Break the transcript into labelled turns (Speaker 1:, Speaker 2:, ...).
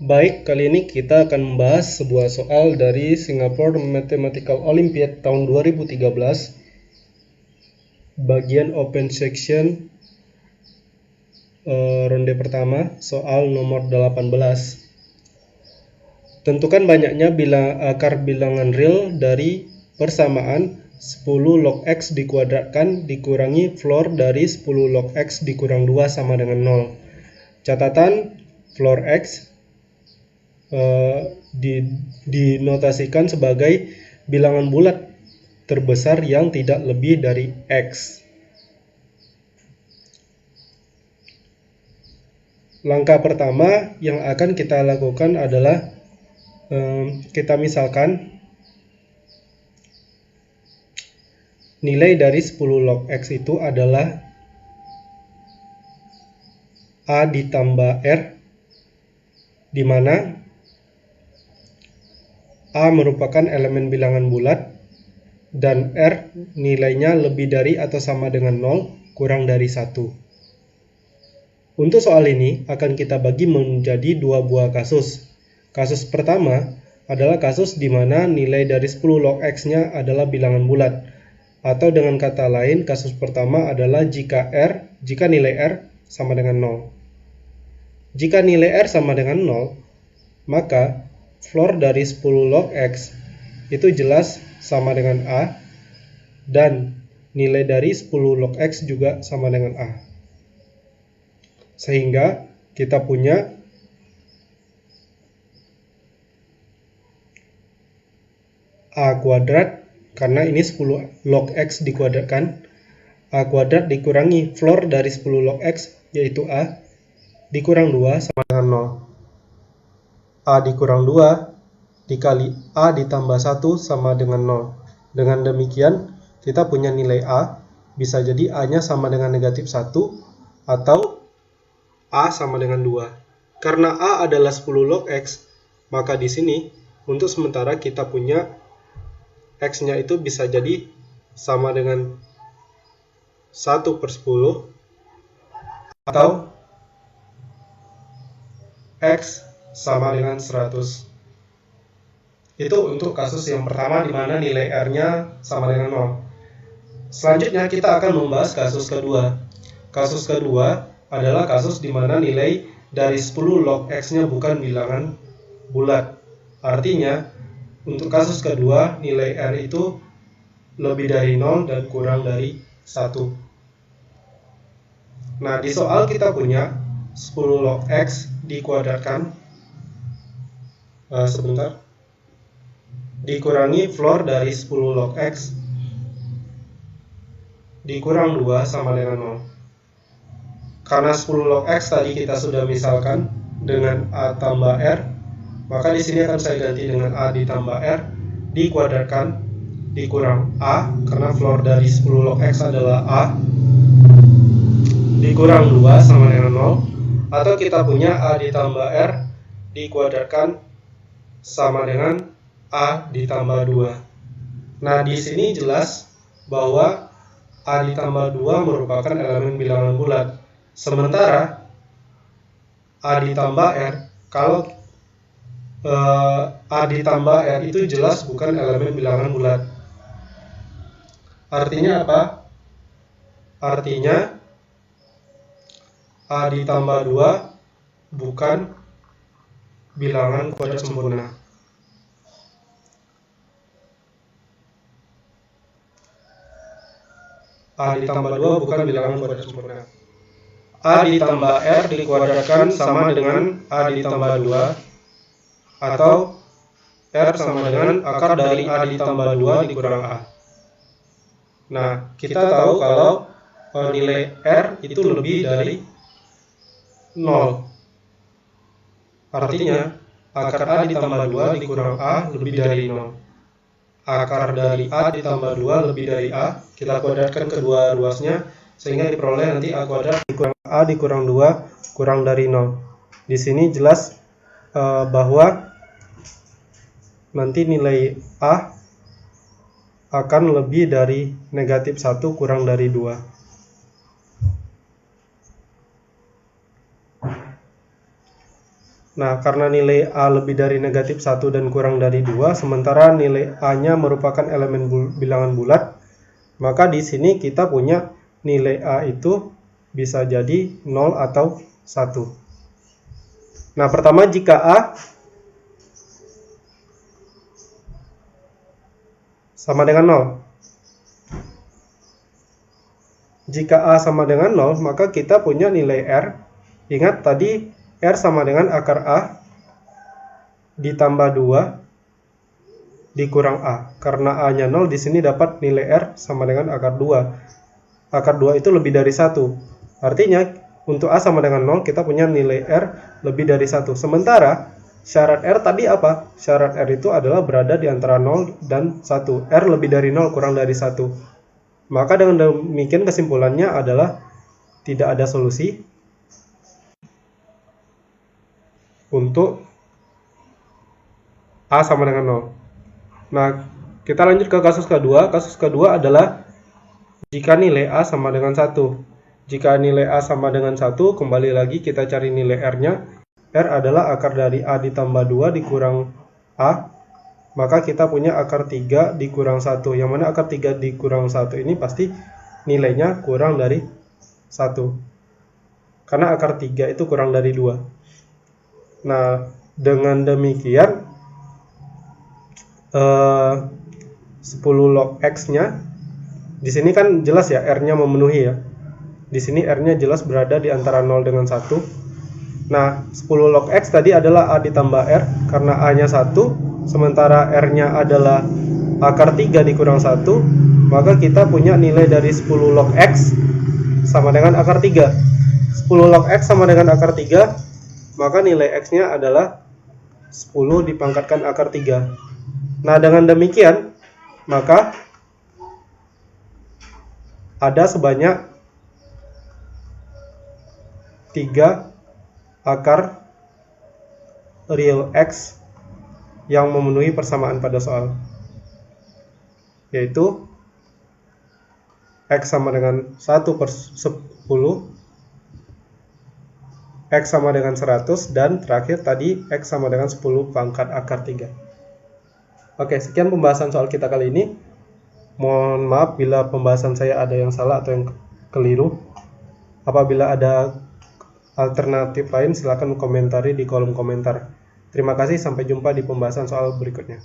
Speaker 1: Baik, kali ini kita akan membahas sebuah soal dari Singapore Mathematical Olympiad tahun 2013, bagian open section, ronde pertama, soal nomor 18. Tentukan banyaknya akar bilangan real dari persamaan 10 log x dikuadratkan dikurangi floor dari 10 log x dikurang 2 sama dengan 0. Catatan, floor x dinotasikan sebagai bilangan bulat terbesar yang tidak lebih dari x. Langkah pertama yang akan kita lakukan adalah kita misalkan nilai dari 10 log x itu adalah a ditambah r, di mana a merupakan elemen bilangan bulat dan r nilainya lebih dari atau sama dengan 0 kurang dari 1. Untuk soal ini akan kita bagi menjadi dua buah kasus. Kasus pertama adalah kasus di mana nilai dari 10 log x-nya adalah bilangan bulat. Atau dengan kata lain, kasus pertama adalah jika nilai r sama dengan 0. Jika nilai r sama dengan 0, maka floor dari 10 log x itu jelas sama dengan a, dan nilai dari 10 log x juga sama dengan a. Sehingga kita punya a kuadrat, karena ini 10 log x dikuadratkan, a kuadrat dikurangi floor dari 10 log x, yaitu a, dikurang 2 sama dengan 0. A dikurang 2 dikali a ditambah 1 sama dengan 0. Dengan demikian, kita punya nilai a, bisa jadi a-nya sama dengan negatif 1, atau a sama dengan 2. Karena a adalah 10 log x, maka di sini untuk sementara kita punya x-nya itu bisa jadi sama dengan 1/10 atau x sama dengan 100. Itu untuk kasus yang pertama di mana nilai r-nya sama dengan 0. Selanjutnya kita akan membahas kasus kedua. Kasus kedua adalah kasus di mana nilai dari 10 log x-nya bukan bilangan bulat. Artinya, untuk kasus kedua, nilai r itu lebih dari 0 dan kurang dari 1. Nah, di soal kita punya 10 log x dikuadratkan, dikurangi floor dari 10 log x dikurang 2 sama dengan 0. Karena 10 log x tadi kita sudah misalkan dengan a tambah r, maka di sini akan saya ganti dengan a ditambah r dikuadratkan dikurang a, karena floor dari 10 log x adalah a, dikurang 2 sama dengan 0, atau kita punya a ditambah r dikuadratkan sama dengan a ditambah 2. Nah, di sini jelas bahwa a ditambah 2 merupakan elemen bilangan bulat. Sementara a ditambah r, kalau a ditambah r itu jelas bukan elemen bilangan bulat. Artinya apa? Artinya a ditambah 2 bukan bilangan kuadrat sempurna. A ditambah 2 bukan bilangan kuadrat sempurna. A ditambah r dikuadratkan sama dengan a ditambah 2, atau r sama dengan akar dari a ditambah 2 dikurang a. Nah, kita tahu kalau nilai r itu lebih dari 0. Artinya, akar a ditambah 2 dikurang a lebih dari 0. Akar dari a ditambah 2 lebih dari a, kita kuadratkan kedua ruasnya, sehingga diperoleh nanti a kuadrat dikurang a dikurang 2 kurang dari 0. Di sini jelas bahwa nanti nilai a akan lebih dari negatif 1 kurang dari 2. Nah, karena nilai A lebih dari negatif 1 dan kurang dari 2, sementara nilai A-nya merupakan elemen bilangan bulat, maka di sini kita punya nilai A itu bisa jadi 0 atau 1. Nah, pertama jika A sama dengan 0. Jika A sama dengan 0, maka kita punya nilai R. Ingat tadi R sama dengan akar A ditambah 2 dikurang A. Karena A-nya 0, di sini dapat nilai R sama dengan akar 2. Akar 2 itu lebih dari 1. Artinya, untuk A sama dengan 0, kita punya nilai R lebih dari 1. Sementara, syarat R tadi apa? Syarat R itu adalah berada di antara 0 dan 1. R lebih dari 0 kurang dari 1. Maka dengan demikian kesimpulannya adalah tidak ada solusi untuk A sama dengan 0. Nah, kita lanjut ke kasus kedua. Kasus kedua adalah jika nilai A sama dengan 1. Jika nilai A sama dengan 1, kembali lagi kita cari nilai R-nya. R adalah akar dari A ditambah 2 dikurang A. Maka kita punya akar 3 dikurang 1. Yang mana akar 3 dikurang 1 ini pasti nilainya kurang dari 1. Karena akar 3 itu kurang dari 2. Nah, dengan demikian 10 log X-nya di sini kan jelas ya R-nya memenuhi ya. Di sini R-nya jelas berada di antara 0 dengan 1. Nah, 10 log X tadi adalah A ditambah R karena A-nya 1, sementara R-nya adalah akar 3 dikurang 1, maka kita punya nilai dari 10 log X sama dengan akar 3. 10 log X sama dengan akar 3, maka nilai X-nya adalah 10 dipangkatkan akar 3. Nah, dengan demikian, maka ada sebanyak 3 akar real X yang memenuhi persamaan pada soal, yaitu X sama dengan 1/10, X sama dengan 100, dan terakhir tadi X sama dengan 10 pangkat akar 3. Oke, sekian pembahasan soal kita kali ini. Mohon maaf bila pembahasan saya ada yang salah atau yang keliru. Apabila ada alternatif lain, silakan komentari di kolom komentar. Terima kasih, sampai jumpa di pembahasan soal berikutnya.